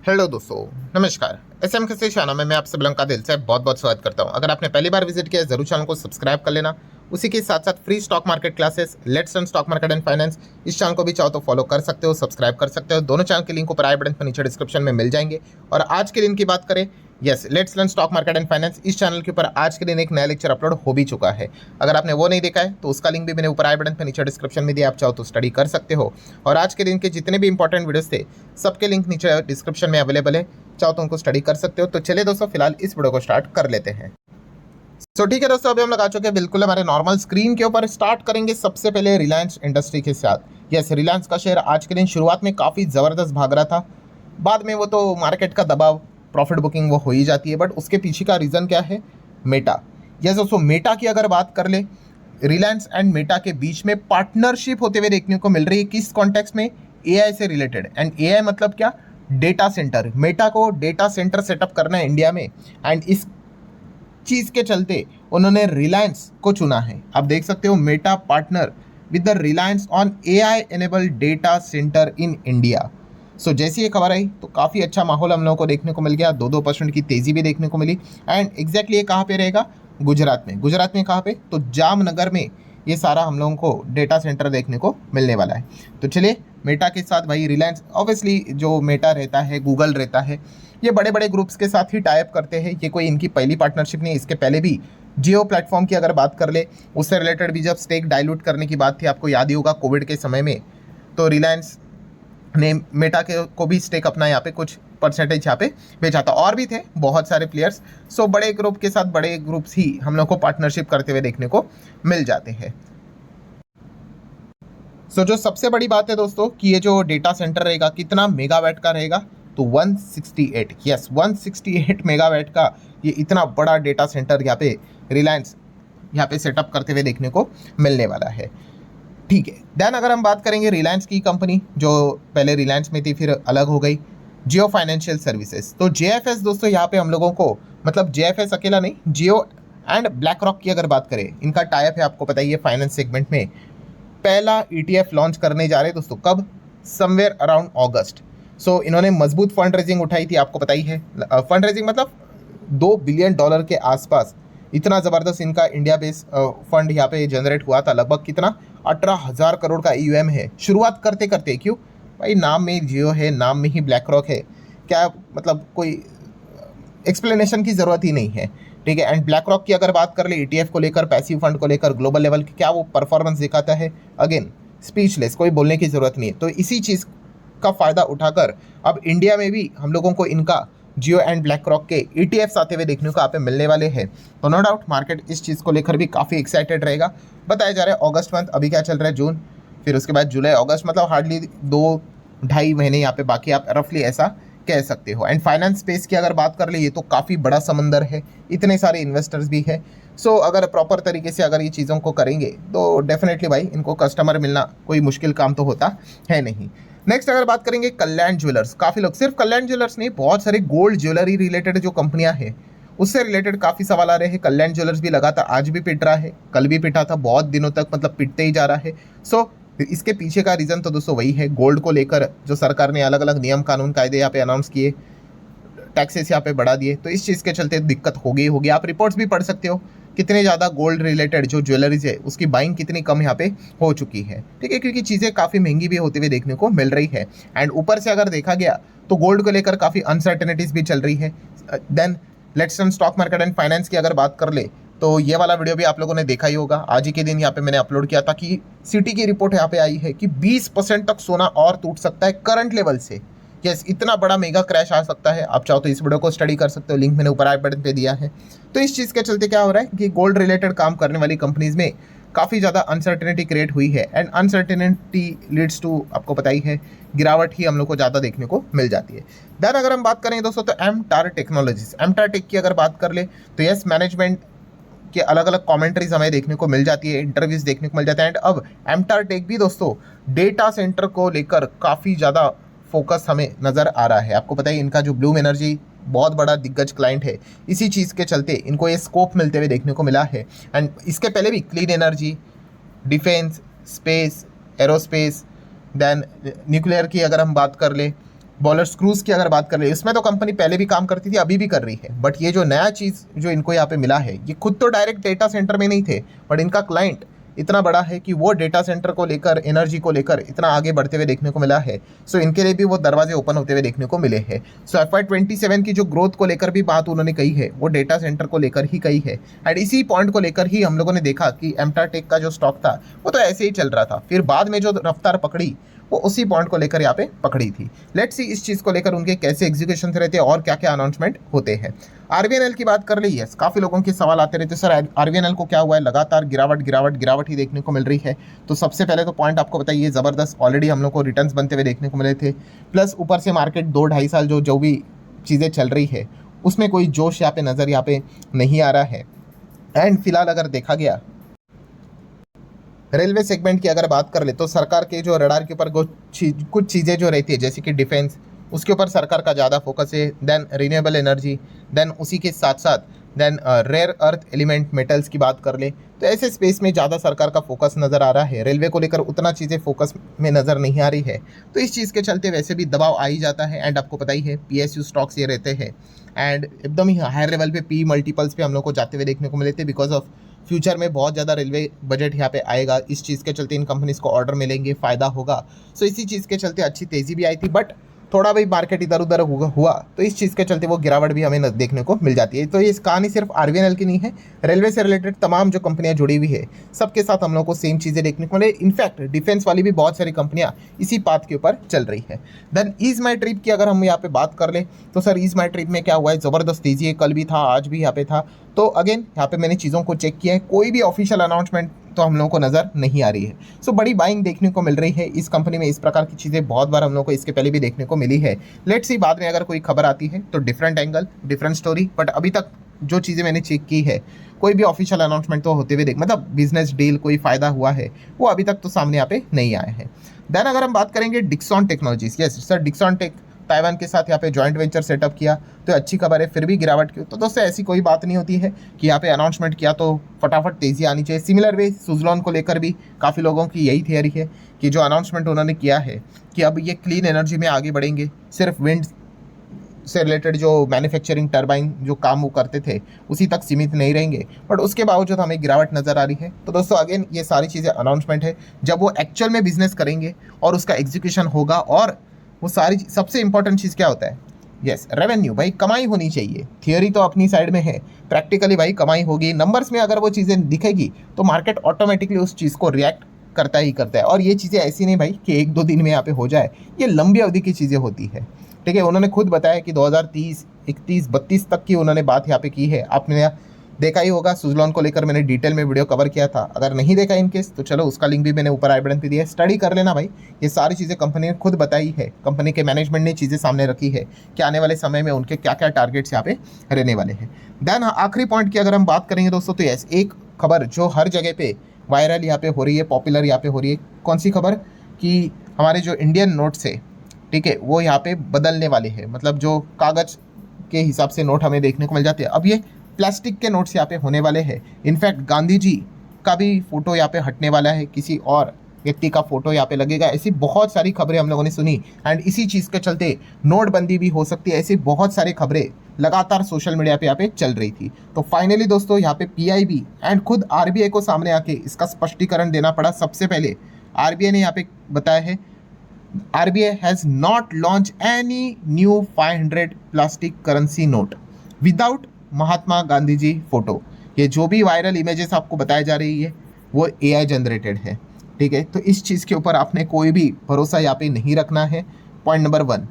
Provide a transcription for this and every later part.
Hello दोस्तों, नमस्कार। SM के चैनल में मैं आप सब लोगों का दिल से बहुत बहुत स्वागत करता हूं। अगर आपने पहली बार विजिट किया है जरूर चैनल को सब्सक्राइब कर लेना। उसी के साथ साथ free stock market classes, let's run stock market and finance, इस चैनल को भी चाहो तो फॉलो कर सकते हो, सब्सक्राइब कर सकते हो। दोनों चैनल के लिंक ऊपर आई बटन पर नीचे डिस्क्रिप्शन में मिल जाएंगे। और आज के दिन की बात करें, yes, let's learn stock market and finance, इस चैनल के ऊपर आज के दिन एक नया लेक्चर अपलोड हो भी चुका है। अगर आपने वो नहीं देखा है तो उसका लिंक भी मैंने ऊपर आई बटन पर नीचे डिस्क्रिप्शन में दिया, आप चाहो तो स्टडी कर सकते हो। और आज के दिन के जितने भी इंपॉर्टेंट वीडियोस थे सबके लिंक नीचे डिस्क्रिप्शन में अवेलेबल है, चाहो तो उनको स्टडी कर सकते हो। तो चलिए दोस्तों, फिलहाल इस वीडियो को स्टार्ट कर लेते हैं। ठीक है दोस्तों, अभी हम लोग आ चुके हैं बिल्कुल हमारे नॉर्मल स्क्रीन के ऊपर। स्टार्ट करेंगे सबसे पहले रिलायंस इंडस्ट्री के साथ। यस, रिलायंस का शेयर आज के दिन शुरुआत में काफ़ी ज़बरदस्त भाग रहा था, बाद में वो तो मार्केट का दबाव, प्रॉफिट बुकिंग वो हो ही जाती है, बट उसके पीछे का रीज़न क्या है? मेटा। यस दोस्तों, मेटा की अगर बात कर ले, रिलायंस एंड मेटा के बीच में पार्टनरशिप होते हुए देखने को मिल रही है। किस कॉन्टेक्स्ट में? एआई से रिलेटेड। एंड एआई मतलब क्या? Data centre. मेटा को डेटा सेंटर सेटअप करना है इंडिया में, एंड इस चीज़ के चलते उन्होंने रिलायंस को चुना है। आप देख सकते हो, Meta partner with the Reliance on AI enabled data centre in India. So जैसी ये खबर आई तो काफ़ी अच्छा माहौल हम लोगों को देखने को मिल गया, 2-2% की तेज़ी भी देखने को मिली। एंड एग्जैक्टली ये कहाँ पे रहेगा? गुजरात में। गुजरात में कहाँ पे? तो जामनगर में ये सारा हम लोगों को डेटा सेंटर देखने को मिलने वाला है। तो चलिए, मेटा के साथ भाई रिलायंस, ऑब्वियसली जो मेटा रहता है, गूगल रहता है, ये बड़े बड़े ग्रुप्स के साथ ही टाई अप करते हैं। ये कोई इनकी पहली पार्टनरशिप नहीं, इसके पहले भी जियो प्लेटफॉर्म की अगर बात कर ले, उससे रिलेटेड भी जब स्टेक डाइल्यूट करने की बात थी, आपको याद ही होगा कोविड के समय में, तो रिलायंस ने मेटा के को भी स्टेक अपना यहाँ पे कुछ परसेंटेज यहाँ पे बेचा था। और भी थे बहुत सारे प्लेयर्स। सो बड़े ग्रुप के साथ बड़े ग्रुप्स ही हम लोग को पार्टनरशिप करते हुए देखने को मिल जाते हैं। सो जो सबसे बड़ी बात है दोस्तों कि ये जो डेटा सेंटर रहेगा कितना मेगावाट का रहेगा? तो 168, यस 168 मेगावाट का ये इतना बड़ा डेटा सेंटर यहाँ पे रिलायंस यहाँ पे सेटअप करते हुए देखने को मिलने वाला है। ठीक है, देन अगर हम बात करेंगे रिलायंस की कंपनी, जो पहले रिलायंस में थी फिर अलग हो गई, जियो फाइनेंशियल सर्विसेज। तो जेएफएस दोस्तों यहाँ पे हम लोगों को, मतलब जेएफएस अकेला नहीं, जियो एंड ब्लैक रॉक की अगर बात करें, इनका टाइप है, आपको पता ही है, फाइनेंस सेगमेंट में पहला ईटीएफ लॉन्च करने जा रहे हैं दोस्तों। कब? समवेयर अराउंड अगस्त। सो इन्होंने मजबूत फंड रेजिंग उठाई थी, आपको पता ही है। फंड रेजिंग मतलब $2 बिलियन के आसपास, इतना ज़बरदस्त इनका इंडिया बेस फंड यहाँ पे जनरेट हुआ था। लगभग कितना? 18,000 करोड़ का ईयूएम है। शुरुआत करते करते, क्यों भाई? नाम में जियो है, नाम में ही ब्लैक रॉक है, क्या मतलब कोई एक्सप्लेनेशन की ज़रूरत ही नहीं है। ठीक है, एंड ब्लैक रॉक की अगर बात कर ले, ईटीएफ को लेकर, पैसिव फंड को लेकर, ग्लोबल लेवल की क्या वो परफॉर्मेंस दिखाता है, अगेन स्पीचलेस, कोई बोलने की ज़रूरत नहीं है। तो इसी चीज़ का फ़ायदा उठाकर अब इंडिया में भी हम लोगों को इनका जियो एंड ब्लैक रॉक के ईटीएफ्स आते हुए देखने को यहाँ पे मिलने वाले हैं। तो नो डाउट मार्केट इस चीज़ को लेकर भी काफ़ी एक्साइटेड रहेगा। बताया जा रहा है अगस्त मंथ, अभी क्या चल रहा है? जून, फिर उसके बाद जुलाई, अगस्त, मतलब हार्डली 2-2.5 महीने यहाँ पे बाकी, आप रफली ऐसा कह सकते हो। एंड फाइनेंस स्पेस की अगर बात कर ले, ये तो काफ़ी बड़ा समंदर है, इतने सारे इन्वेस्टर्स भी है। सो अगर प्रॉपर तरीके से अगर ये चीज़ों को करेंगे तो डेफिनेटली भाई इनको कस्टमर मिलना कोई मुश्किल काम तो होता है नहीं। नेक्स्ट अगर बात करेंगे कल्याण ज्वेलर्स, काफ़ी लोग, सिर्फ कल्याण ज्वेलर्स नहीं, बहुत सारे गोल्ड ज्वेलरी रिलेटेड जो कंपनियां हैं उससे रिलेटेड काफ़ी सवाल आ रहे हैं। कल्याण ज्वेलर्स भी लगातार आज भी पिट रहा है, कल भी पिटा था, बहुत दिनों तक मतलब पिटते ही जा रहा है। सो इसके पीछे का रीज़न तो दोस्तों वही है, गोल्ड को लेकर जो सरकार ने अलग अलग नियम कानून कायदे यहाँ पे अनाउंस किए, टैक्सेस यहाँ पे बढ़ा दिए, तो इस चीज़ के चलते दिक्कत होगी। आप रिपोर्ट्स भी पढ़ सकते हो, कितने ज़्यादा गोल्ड रिलेटेड जो ज्वेलरीज है उसकी बाइंग कितनी कम यहाँ पे हो चुकी है। ठीक है, क्योंकि चीज़ें काफ़ी महंगी भी होती हुई देखने को मिल रही है। एंड ऊपर से अगर देखा गया तो गोल्ड को लेकर काफ़ी अनसर्टेनिटीज़ भी चल रही है। Then let's run stock market and finance की अगर बात कर ले, तो ये वाला वीडियो भी आप लोगों ने देखा ही होगा, आज ही के दिन यहाँ पे मैंने अपलोड किया था कि सिटी की रिपोर्ट यहाँ पे आई है कि 20% तक सोना और टूट सकता है करंट लेवल से। यस, इतना बड़ा मेगा क्रैश आ सकता है। आप चाहो तो इस वीडियो को स्टडी कर सकते हो, लिंक मैंने ऊपर आई बटन पे दिया है। तो इस चीज़ के चलते क्या हो रहा है कि गोल्ड रिलेटेड काम करने वाली कंपनीज में काफ़ी ज़्यादा अनसर्टेनिटी क्रिएट हुई है। एंड अनसर्टेनिटी लीड्स टू, आपको पता ही है, गिरावट ही हम लोग को ज़्यादा देखने को मिल जाती है। देन अगर हम बात करें दोस्तों, तो एमटार टेक्नोलॉजीज, एमटार टेक की अगर बात कर ले, तो यस, मैनेजमेंट के अलग अलग कमेंट्रीज हमें देखने को मिल जाती है, इंटरव्यूज देखने को मिल जाते हैं। एंड अब एमटार टेक भी दोस्तों डेटा सेंटर को लेकर काफ़ी ज़्यादा फोकस हमें नज़र आ रहा है। आपको पता है इनका जो ब्लूम एनर्जी बहुत बड़ा दिग्गज क्लाइंट है, इसी चीज़ के चलते इनको ये स्कोप मिलते हुए देखने को मिला है। एंड इसके पहले भी clean energy, defence, space, aerospace, then nuclear की अगर हम बात कर ले, बॉलर स्क्रूज की अगर बात कर रहे हैं, इसमें तो कंपनी पहले भी काम करती थी, अभी भी कर रही है, बट ये जो नया चीज़ जो इनको यहाँ पे मिला है, ये खुद तो डायरेक्ट डेटा सेंटर में नहीं थे, बट इनका क्लाइंट इतना बड़ा है कि वो डेटा सेंटर को लेकर, एनर्जी को लेकर इतना आगे बढ़ते हुए देखने को मिला है। सो इनके लिए भी वो दरवाजे ओपन होते हुए देखने को मिले हैं। सो FY27 की जो ग्रोथ को लेकर भी बात उन्होंने कही है, वो डेटा सेंटर को लेकर ही कही है। एंड इसी पॉइंट को लेकर ही हम लोगों ने देखा कि एम्प्टा टेक का जो स्टॉक था वो तो ऐसे ही चल रहा था, फिर बाद में जो रफ्तार पकड़ी वो उसी पॉइंट को लेकर यहाँ पे पकड़ी थी। लेट्स सी इस चीज़ को लेकर उनके कैसे एग्जीक्यूशन रहते हैं और क्या क्या अनाउंसमेंट होते हैं। RVNL की बात कर ली है, काफ़ी लोगों के सवाल आते रहते सर RVNL को क्या हुआ है, लगातार गिरावट ही देखने को मिल रही है। तो सबसे पहले तो पॉइंट आपको बताइए, ज़बरदस्त ऑलरेडी हम लोग को रिटर्न्स बनते हुए देखने को मिले थे, प्लस ऊपर से मार्केट 2-2.5 साल जो भी चीज़ें चल रही है उसमें कोई जोश यहाँ पे नज़र यहाँ पे नहीं आ रहा है। एंड फिलहाल अगर देखा गया रेलवे सेगमेंट की अगर बात कर ले, तो सरकार के जो रडार के ऊपर कुछ चीज़ें जो रहती है, जैसे कि डिफेंस, उसके ऊपर सरकार का ज़्यादा फोकस है। देन रिन्यूएबल एनर्जी, देन उसी के साथ साथ then rare earth element metals की बात कर ले, तो ऐसे स्पेस में ज़्यादा सरकार का फोकस नज़र आ रहा है। रेलवे को लेकर उतना चीज़ें फोकस में नज़र नहीं आ रही है, तो इस चीज़ के चलते वैसे भी दबाव आ ही जाता है। एंड आपको पता ही है PSU स्टॉक्स ये रहते हैं, एंड एकदम ही हायर लेवल पे P मल्टीपल्स पे हम लोग को जाते हुए देखने को मिले थे, बिकॉज ऑफ फ्यूचर में बहुत ज़्यादा रेलवे बजट यहाँ पे आएगा। इस चीज़ के चलते इन कंपनीज को ऑर्डर मिलेंगे, फ़ायदा होगा। सो इसी चीज़ के चलते अच्छी तेज़ी भी आई थी, बट थोड़ा भी मार्केट इधर उधर हुआ तो इस चीज़ के चलते वो गिरावट भी हमें देखने को मिल जाती है। तो ये कहानी सिर्फ RVNL की नहीं है, रेलवे से रिलेटेड तमाम जो कंपनियां जुड़ी हुई है सबके साथ हम लोग को सेम चीज़ें देखने को मिले। इनफैक्ट डिफेंस वाली भी बहुत सारी कंपनियां इसी पाथ के ऊपर चल रही है। देन ईज माई ट्रिप की अगर हम यहाँ पे बात कर ले, तो सर ईज माई ट्रिप में क्या हुआ है, ज़बरदस्त तेज़ी है, कल भी था आज भी यहाँ पे था। तो अगेन यहाँ पे मैंने चीज़ों को चेक किया है, कोई भी ऑफिशियल अनाउंसमेंट तो हम लोगों को नज़र नहीं आ रही है। सो बड़ी बाइंग देखने को मिल रही है इस कंपनी में। इस प्रकार की चीज़ें बहुत बार हम लोगों को इसके पहले भी देखने को मिली है। लेट्स सी बाद में अगर कोई खबर आती है तो different angle, different story, but अभी तक जो चीज़ें मैंने चेक की है, कोई भी ऑफिशियल अनाउंसमेंट तो होते हुए मतलब बिजनेस डील कोई फ़ायदा हुआ है वो अभी तक तो सामने यहाँ पे नहीं आए हैं। देन अगर हम बात करेंगे Dixon technologies, yes sir Dixon tech Taiwan के साथ यहाँ पे जॉइंट वेंचर सेटअप किया, तो अच्छी खबर है। फिर भी गिरावट की, तो दोस्तों ऐसी कोई बात नहीं होती है कि यहाँ पे अनाउंसमेंट किया तो फटाफट तेज़ी आनी चाहिए। सिमिलर वे सुजलॉन को लेकर भी काफ़ी लोगों की यही थियरी है कि जो अनाउंसमेंट उन्होंने किया है कि अब ये क्लीन एनर्जी में आगे बढ़ेंगे, सिर्फ विंड से रिलेटेड जो मैन्युफैक्चरिंग टरबाइन जो काम वो करते थे उसी तक सीमित नहीं रहेंगे, बट उसके बावजूद हमें गिरावट नज़र आ रही है। तो दोस्तों अगेन ये सारी चीज़ें अनाउंसमेंट है, जब वो एक्चुअल में बिजनेस करेंगे और उसका एग्जीक्यूशन होगा, और वो सारी सबसे इंपॉर्टेंट चीज़ क्या होता है, यस रेवेन्यू, भाई कमाई होनी चाहिए। थियोरी तो अपनी साइड में है, प्रैक्टिकली भाई कमाई होगी, नंबर्स में अगर वो चीज़ें दिखेगी तो मार्केट ऑटोमेटिकली उस चीज़ को रिएक्ट करता ही करता है। और ये चीज़ें ऐसी नहीं भाई कि 1-2 दिन में यहाँ पे हो जाए, ये लंबी अवधि की चीज़ें होती है। ठीक है, उन्होंने खुद बताया कि 2030, 31, 32 तक की उन्होंने बात यहाँ पे की है। आपने देखा ही होगा, सुजलॉन को लेकर मैंने डिटेल में वीडियो कवर किया था। अगर नहीं देखा इनकेस तो चलो उसका लिंक भी मैंने ऊपर आई बटन पे दिया है, स्टडी कर लेना भाई। ये सारी चीज़ें कंपनी ने खुद बताई है, कंपनी के मैनेजमेंट ने चीज़ें सामने रखी है कि आने वाले समय में उनके क्या क्या टारगेट्स यहाँ पे रहने वाले हैं। देन आखिरी पॉइंट की अगर हम बात करेंगे दोस्तों, तो यस एक खबर जो हर जगह पे वायरल यहाँ पे हो रही है, पॉपुलर यहाँ पे हो रही है, कौन सी खबर कि हमारे जो इंडियन नोट्स है, ठीक है, वो यहाँ पे बदलने वाले हैं। मतलब जो कागज़ के हिसाब से नोट हमें देखने को मिल जाते हैं, अब ये प्लास्टिक के नोट्स यहाँ पे होने वाले हैं। इनफैक्ट गांधी जी का भी फोटो यहाँ पे हटने वाला है, किसी और व्यक्ति का फोटो यहाँ पे लगेगा। ऐसी बहुत सारी खबरें हम लोगों ने सुनी, एंड इसी चीज़ के चलते नोटबंदी भी हो सकती है। ऐसी बहुत सारी खबरें लगातार सोशल मीडिया पे यहाँ पे चल रही थी। तो फाइनली दोस्तों यहाँ पे PIB एंड खुद RBI को सामने आके इसका स्पष्टीकरण देना पड़ा। सबसे पहले RBI ने यहाँ पे बताया है, RBI has not launched any new 500 plastic currency note without Mahatma Gandhi ji photo. ये जो भी वायरल इमेजेस आपको बताई जा रही है वो AI जनरेटेड है, ठीक है। तो इस चीज़ के ऊपर आपने कोई भी भरोसा यहाँ पे नहीं रखना है, point number 1।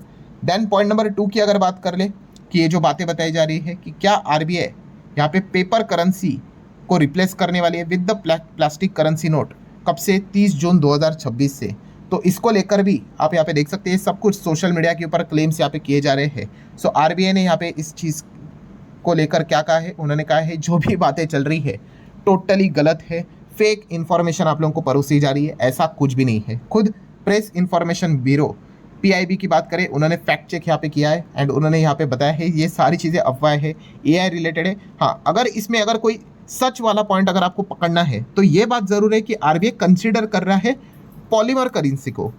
Then point number 2 की अगर बात कर ले कि ये जो बातें बताई जा रही है कि क्या RBI यहाँ पे पेपर करेंसी को रिप्लेस करने वाली है with the plastic currency note, कब से, 30 जून 2026 से। तो इसको लेकर भी आप यहाँ पे देख सकते हैं सब कुछ सोशल मीडिया के ऊपर क्लेम्स यहाँ पे किए जा रहे हैं। सो RBI ने यहाँ पे इस चीज़ को लेकर क्या कहा है, उन्होंने कहा है जो भी बातें चल रही है टोटली गलत है, फेक इन्फॉर्मेशन आप लोगों को परोसी जा रही है, ऐसा कुछ भी नहीं है। खुद प्रेस इन्फॉर्मेशन ब्यूरो PIB की बात करें, उन्होंने फैक्ट चेक यहाँ पे किया है एंड उन्होंने यहाँ पे बताया है ये सारी चीज़ें अफवाह है, AI रिलेटेड है। हाँ, अगर इसमें अगर कोई सच वाला पॉइंट अगर आपको पकड़ना है तो ये बात ज़रूर है कि RBI कंसिडर कर रहा है पॉलीमर करेंसी को,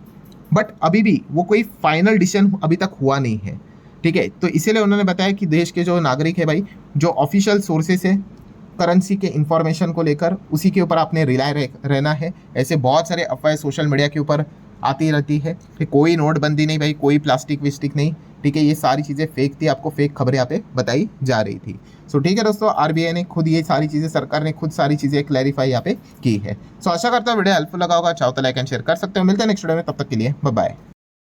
बट अभी भी वो कोई फाइनल डिसीजन अभी तक हुआ नहीं है, ठीक है। तो इसीलिए उन्होंने बताया कि देश के जो नागरिक है भाई, जो ऑफिशियल सोर्सेस है करेंसी के इंफॉर्मेशन को लेकर, उसी के ऊपर आपने रिलाय रहना है। ऐसे बहुत सारे अफवाहें सोशल मीडिया के ऊपर आती रहती है कि कोई नोटबंदी नहीं भाई, कोई प्लास्टिक विस्टिक नहीं, ठीक है। ये सारी चीज़ें फेक थी, आपको फेक खबरें यहाँ पे बताई जा रही थी। सो ठीक है दोस्तों, आरबीआई ने खुद ये सारी चीज़ें, सरकार ने खुद सारी चीज़ें क्लैरिफाई यहाँ पे की है। सो आशा करता हूँ वीडियो हेल्पफुल लगा होगा। चाहो तो लाइक एंड शेयर कर सकते हो। मिलते हैं नेक्स्ट वीडियो में, तब तक के लिए बाय बाय।